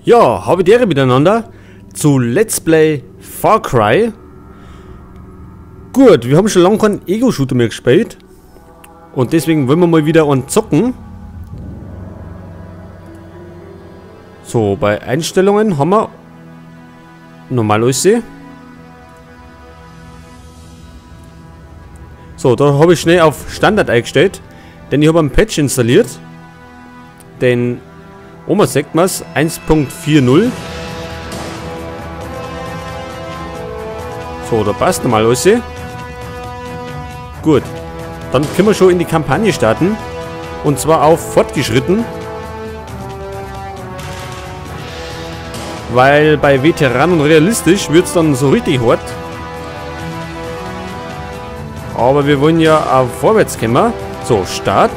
Ja, habe die Ehre miteinander zu Let's Play Far Cry. Gut, wir haben schon lange keinen Ego-Shooter mehr gespielt. Und deswegen wollen wir mal wieder an zocken. So, bei Einstellungen haben wir normal aussehen. So, da habe ich schnell auf Standard eingestellt. Denn ich habe einen Patch installiert. Den Oma sagt man es 1.40. So, da passt normal alles. Gut. Dann können wir schon in die Kampagne starten. Und zwar auf fortgeschritten. Weil bei Veteran und realistisch wird es dann so richtig hart. Aber wir wollen ja auf vorwärts kommen. So, Start.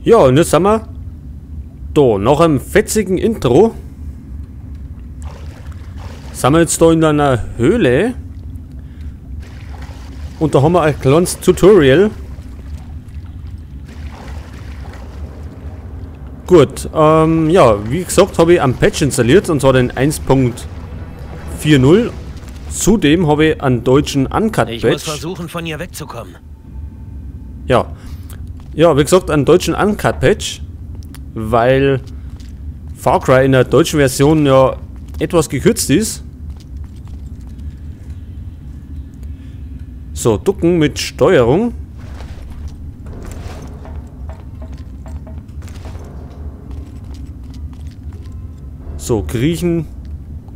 Ja, und jetzt sind wir da, nach einem fetzigen Intro sind wir jetzt da in einer Höhle und da haben wir ein kleines Tutorial. Gut, ja, wie gesagt habe ich einen Patch installiert und zwar den 1.40. Zudem habe ich einen deutschen Uncut-Patch. Ich muss versuchen, von hier wegzukommen. Ja. Ja, wie gesagt, einen deutschen Uncut-Patch, weil Far Cry in der deutschen Version ja etwas gekürzt ist. So, ducken mit Steuerung. So, kriechen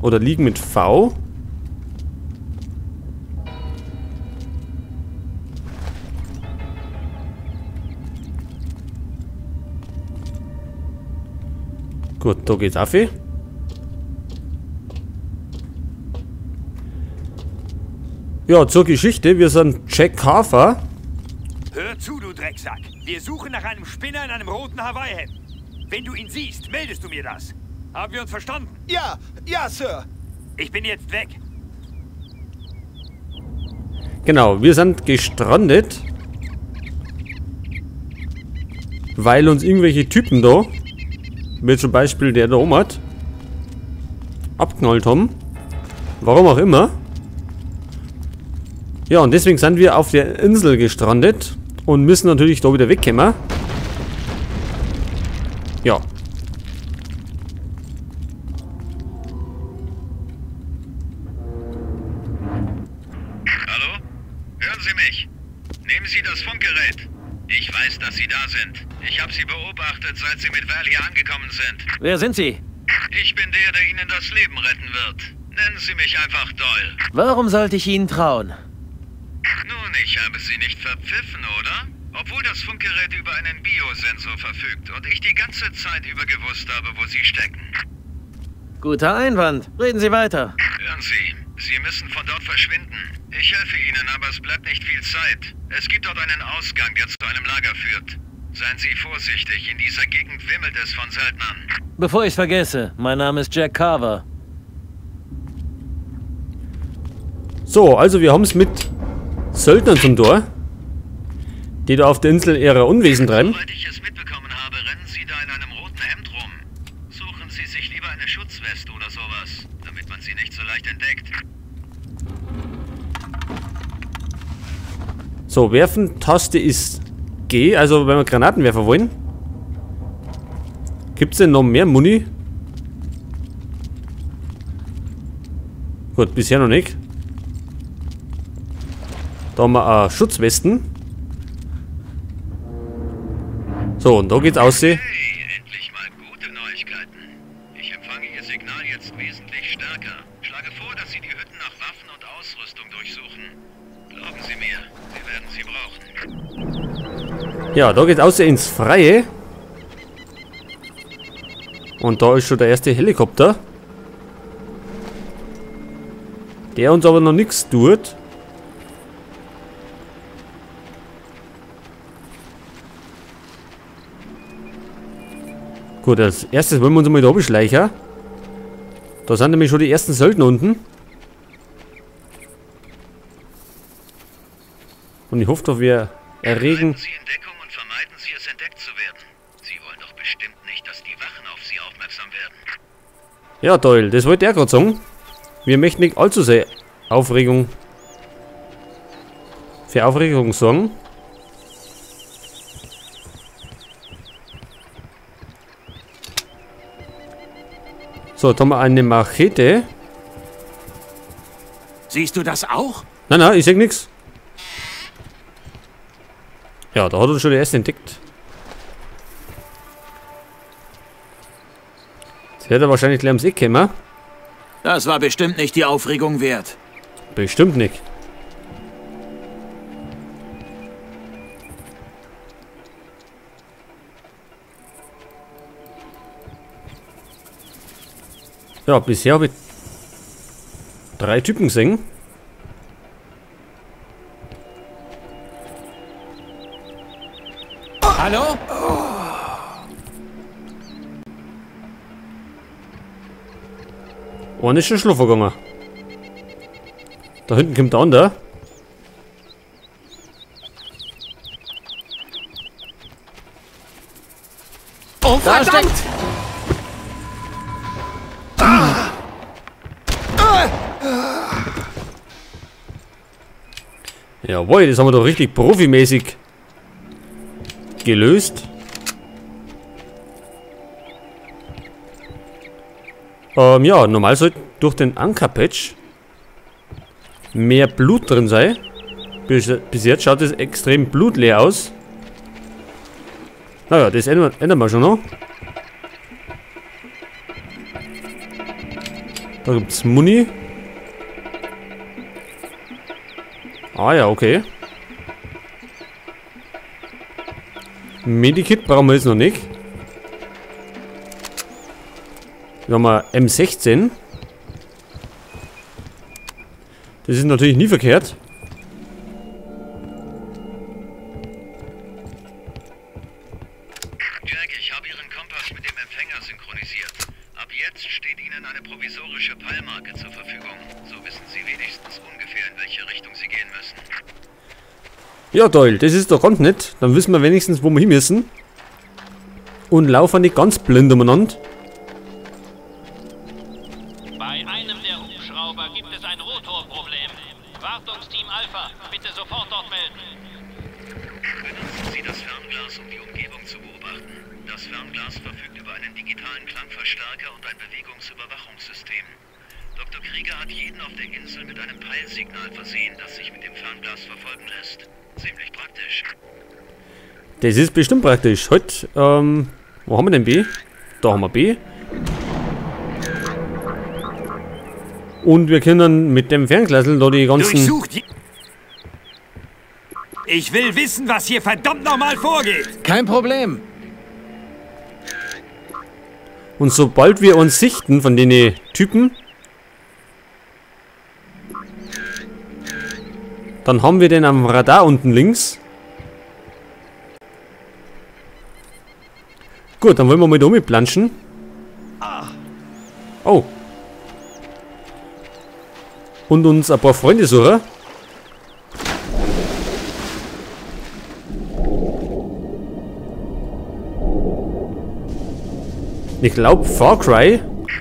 oder liegen mit V. Gut, da geht's auf. Ja, zur Geschichte. Wir sind Jack Carver. Hör zu, du Drecksack. Wir suchen nach einem Spinner in einem roten Hawaii-Hemd. Wenn du ihn siehst, meldest du mir das. Haben wir uns verstanden? Ja, ja, Sir. Ich bin jetzt weg. Genau, wir sind gestrandet. Weil uns irgendwelche Typen da, wie zum Beispiel der da oben hat, abknallt haben. Warum auch immer. Ja, und deswegen sind wir auf der Insel gestrandet und müssen natürlich da wieder wegkommen. Ja. Hören Sie mich. Nehmen Sie das Funkgerät. Ich weiß, dass Sie da sind. Ich habe Sie beobachtet, seit Sie mit Val hier angekommen sind. Wer sind Sie? Ich bin der Ihnen das Leben retten wird. Nennen Sie mich einfach Doyle. Warum sollte ich Ihnen trauen? Nun, ich habe Sie nicht verpfiffen, oder? Obwohl das Funkgerät über einen Biosensor verfügt und ich die ganze Zeit über gewusst habe, wo Sie stecken. Guter Einwand. Reden Sie weiter. Hören Sie, Sie müssen von dort verschwinden. Ich helfe Ihnen, aber es bleibt nicht viel Zeit. Es gibt dort einen Ausgang, der zu einem Lager führt. Seien Sie vorsichtig, in dieser Gegend wimmelt es von Söldnern. Bevor ich es vergesse, mein Name ist Jack Carver. So, also wir haben es mit Söldnern zum Tor, die da auf der Insel ihre Unwesen treiben. Soweit ich es mitbekommen habe, rennen Sie da in einem roten Hemd rum. Suchen Sie sich lieber eine Schutzweste oder sowas, damit man Sie nicht so leicht entdeckt. So, Werfen-Taste ist G, also wenn wir Granatenwerfer wollen. Gibt es denn noch mehr Muni? Gut, bisher noch nicht. Da haben wir Schutzwesten. So, und da geht's aussehen. Hey, endlich mal gute Neuigkeiten. Ich empfange Ihr Signal jetzt wesentlich stärker. Schlage vor, dass Sie die Hütten nach Waffen und Ausrüstung durchsuchen. Glauben Sie mir, Sie werden sie brauchen. Ja, da geht's aussehen ins Freie. Und da ist schon der erste Helikopter. Der uns aber noch nichts tut. Gut, als erstes wollen wir uns mal da beschleichen. Da sind nämlich schon die ersten Söldner unten. Und ich hoffe doch, wir erregen... Bleiben Sie in Deckung und vermeiden Sie es, entdeckt zu werden. Sie wollen doch bestimmt nicht, dass die Wachen auf Sie aufmerksam werden. Ja, Doyle, das wollte er gerade sagen. Wir möchten nicht allzu sehr Aufregung... für Aufregung sorgen. So, da haben wir eine Machete. Siehst du das auch? Nein, nein, ich sehe nichts. Ja, da hat uns schon der erste entdeckt. Jetzt wird er wahrscheinlich gleich ums Eck kommen. Das war bestimmt nicht die Aufregung wert. Bestimmt nicht. Ja, bisher habe ich 3 Typen gesehen. Hallo? Einer ist schon schlafen gegangen. Da hinten kommt der andere. Oh, verdammt! Jawohl, das haben wir doch richtig profimäßig gelöst. Ja, normal sollte durch den Anker-Patch mehr Blut drin sein. Bis jetzt schaut es extrem blutleer aus. Naja, das ändern wir schon noch. Da gibt es Muni. Ah ja, okay. Medikit brauchen wir jetzt noch nicht. Hier haben wir M16. Das ist natürlich nie verkehrt. Jack, ich habe Ihren Kompass mit dem Empfänger synchronisiert. Ab jetzt steht Ihnen eine provisorische Peilmarke zur Verfügung. So wissen Sie wenigstens ungefähr, in welche Richtung Sie gehen müssen. Ja, Doyle, das ist doch ganz nett. Dann wissen wir wenigstens, wo wir hin müssen. Und laufen nicht ganz blind umeinander. Bei einem der Hubschrauber gibt es ein Rotorproblem. Wartungsteam Alpha, bitte sofort dort melden. Benutzen Sie das Fernglas, um die Umgebung zu beobachten. Das Fernglas verfügt über einen digitalen Klangverstärker und ein Bewegungsüberwachungssystem. Dr. Krieger hat jeden auf der Insel mit einem Peilsignal versehen, das sich mit dem Fernglas verfolgen lässt. Ziemlich praktisch. Das ist bestimmt praktisch. Heute, wo haben wir denn B? Da haben wir B. Und wir können dann mit dem Fernglasel da die ganzen... Durchsucht die... Ich will wissen, was hier verdammt nochmal vorgeht. Kein Problem. Und sobald wir uns sichten von den Typen, dann haben wir den am Radar unten links. Gut, dann wollen wir mal da mitplanschen. Oh. Und uns ein paar Freunde suchen. Ich glaube, Far Cry.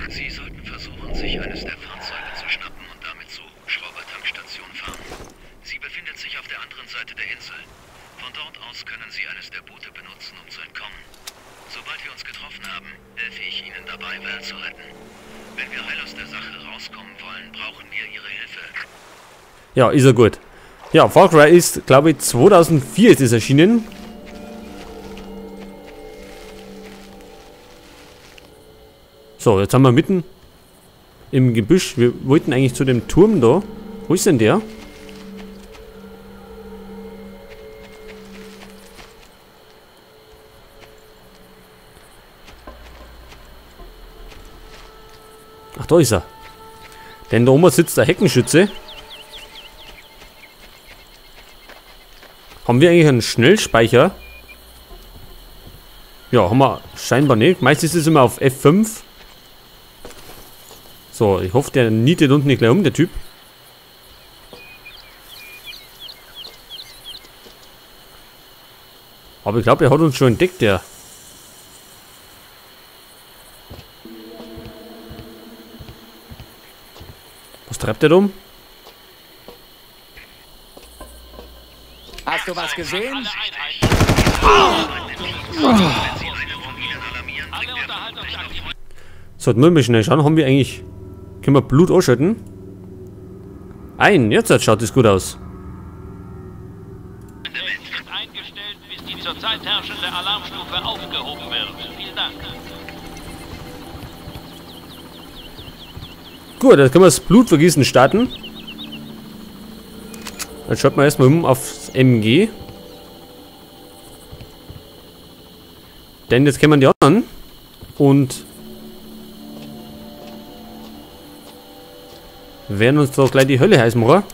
Sie sollten versuchen, sich eines der Fahrzeuge zu schnappen und damit zur Hubschrauber-Tankstation fahren. Sie befindet sich auf der anderen Seite der Insel. Von dort aus können Sie eines der Boote benutzen, um zu entkommen. Sobald wir uns getroffen haben, helfe ich Ihnen dabei, Val zu retten. Wenn wir heil aus der Sache rauskommen wollen, brauchen wir Ihre Hilfe. Ja, ist ja gut. Ja, Far Cry ist, glaube ich, 2004 ist es erschienen. So, jetzt haben wir mitten im Gebüsch. Wir wollten eigentlich zu dem Turm da. Wo ist denn der? Ach, da ist er. Denn da oben sitzt der Heckenschütze. Haben wir eigentlich einen Schnellspeicher? Ja, haben wir scheinbar nicht. Meistens ist es immer auf F5. So, ich hoffe, der nietet unten nicht gleich um, der Typ. Aber ich glaube, er hat uns schon entdeckt, der. Was treibt der da um? Hast du was gesehen? Alle Einheiten. Alle Unterhaltungsaktivitäten. Sollten wir mal schnell schauen, haben wir eigentlich... Können wir Blut ausschütten? Jetzt schaut es gut aus. Ist eingestellt, bis die zurzeit herrschende Alarmstufe aufgehoben wird. Vielen Dank. Gut, jetzt können wir das Blutvergießen starten. Jetzt schaut man erstmal um aufs MG. Denn jetzt kennen wir die anderen. Und werden uns doch gleich die Hölle heiß machen.